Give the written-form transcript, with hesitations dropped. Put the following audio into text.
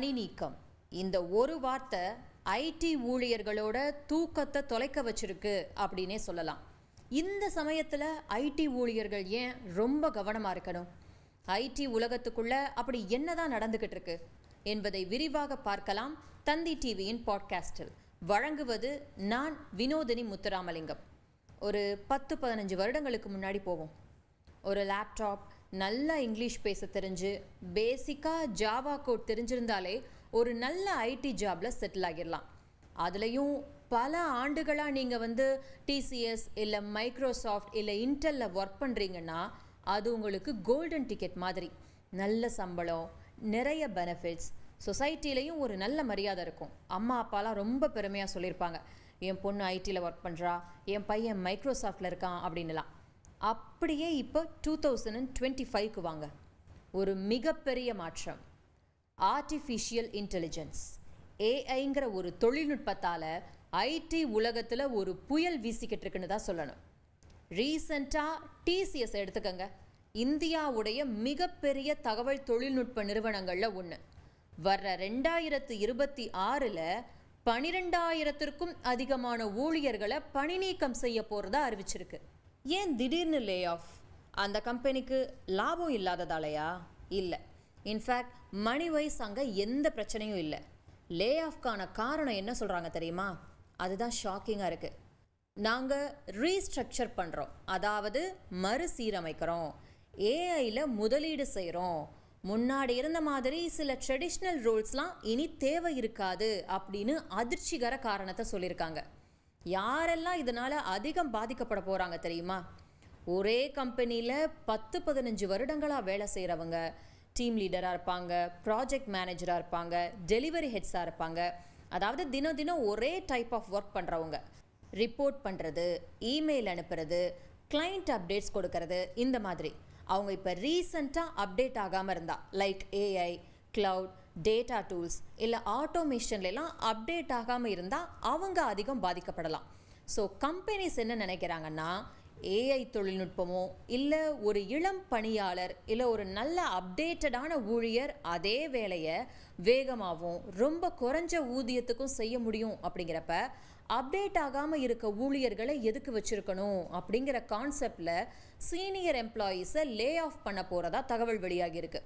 பணி நீக்கம். இந்த ஒரு வார்த்தை ஐடி ஊழியர்களோட தூக்கத்தை தொலைக்க வச்சிருக்கு அப்படின்னே சொல்லலாம். இந்த சமயத்தில் ஐடி ஊழியர்கள் ஏன் ரொம்ப கவனமாக இருக்கணும்? ஐடி உலகத்துக்குள்ள அப்படி என்னதான் நடந்துகிட்டு இருக்கு என்பதை விரிவாக பார்க்கலாம் தந்தி டிவியின் பாட்காஸ்டில். வழங்குவது நான் வினோதினி முத்துராமலிங்கம். ஒரு 10-15 வருடங்களுக்கு முன்னாடி போவோம். ஒரு லேப்டாப், நல்லா இங்கிலீஷ் பேச தெரிஞ்சு பேசிக்காக ஜாவா கோட் தெரிஞ்சிருந்தாலே ஒரு நல்ல ஐடி ஜாபில் செட்டில் ஆகிடலாம். அதுலேயும் பல ஆண்டுகளாக நீங்கள் டிசிஎஸ் இல்லை மைக்ரோசாஃப்ட் இல்லை இன்டெல்லில் ஒர்க் பண்ணுறீங்கன்னா அது உங்களுக்கு கோல்டன் டிக்கெட் மாதிரி. நல்ல சம்பளம், நிறைய பெனிஃபிட்ஸ், சொசைட்டிலையும் ஒரு நல்ல மரியாதை இருக்கும். அம்மா அப்பாலாம் ரொம்ப பெருமையாக சொல்லியிருப்பாங்க, என் பொண்ணு ஐடியில் ஒர்க் பண்ணுறா, என் பையன் மைக்ரோசாஃப்டில் இருக்கான் அப்படின்னுலாம். அப்படியே இப்போ 2025க்கு வாங்க. ஒரு மிகப்பெரிய மாற்றம். ஆர்டிஃபிஷியல் இன்டெலிஜென்ஸ், ஏஐங்கிற ஒரு தொழில்நுட்பத்தால் ஐடி உலகத்தில் ஒரு புயல் வீசிக்கிட்டு இருக்குன்னு தான் சொல்லணும். ரீசெண்டாக டிசிஎஸ் எடுத்துக்கங்க. இந்தியாவுடைய மிகப்பெரிய தகவல் தொழில்நுட்ப நிறுவனங்களில் ஒன்று. வர்ற 2026ல் 12,000த்திற்கும் அதிகமான ஊழியர்களை பணி நீக்கம் செய்ய போகிறதா அறிவிச்சிருக்கு. ஏன் திடீர்னு லே ஆஃப்? அந்த கம்பெனிக்கு லாபம் இல்லாததாலையா? இல்லை. இன்ஃபேக்ட் மணி வைஸ் அங்கே எந்த பிரச்சனையும் இல்லை. லே ஆஃப்கான காரணம் என்ன சொல்கிறாங்க தெரியுமா? அதுதான் ஷாக்கிங்காக இருக்குது. நாங்கள் ரீஸ்ட்ரக்சர் பண்ணுறோம், அதாவது மறுசீரமைக்கிறோம், ஏஐயில் முதலீடு செய்கிறோம், முன்னாடி இருந்த மாதிரி சில ட்ரெடிஷ்னல் ரோல்ஸ்லாம் இனி தேவை இருக்காது அப்படின்னு அதிர்ச்சிகர காரணத்தை சொல்லியிருக்காங்க. யாரெல்லாம் இதனால் அதிகம் பாதிக்கப்பட போகிறாங்க தெரியுமா? ஒரே கம்பெனியில் 10-15 வருடங்களாக வேலை செய்கிறவங்க, டீம் லீடராக இருப்பாங்க, ப்ராஜெக்ட் மேனேஜராக இருப்பாங்க, டெலிவரி ஹெட்ஸாக இருப்பாங்க. அதாவது தினம் தினம் ஒரே டைப் ஆஃப் ஒர்க் பண்ணுறவங்க. ரிப்போர்ட் பண்ணுறது, இமெயில் அனுப்புறது, கிளைண்ட் அப்டேட்ஸ் கொடுக்கறது, இந்த மாதிரி. அவங்க இப்போ ரீசெண்டாக அப்டேட் ஆகாமல் இருந்தா, like AI, cloud, data tools இல்லை ஆட்டோமேஷன்லாம் அப்டேட் ஆகாமல் இருந்தால் அவங்க அதிகம் பாதிக்கப்படலாம். ஸோ கம்பெனிஸ் என்ன நினைக்கிறாங்கன்னா, ஏஐ தொழில்நுட்பமோ இல்லை ஒரு இளம் பணியாளர் இல்லை ஒரு நல்ல அப்டேட்டடான ஊழியர் அதே வேலையை வேகமாகவும் ரொம்ப குறைஞ்ச ஊதியத்துக்கும் செய்ய முடியும். அப்படிங்கிறப்ப அப்டேட் ஆகாமல் இருக்க ஊழியர்களை எதுக்கு வச்சுருக்கணும் அப்படிங்கிற கான்செப்டில் சீனியர் எம்ப்ளாயீஸை லே ஆஃப் பண்ண போகிறதா தகவல் வெளியாகியிருக்கு.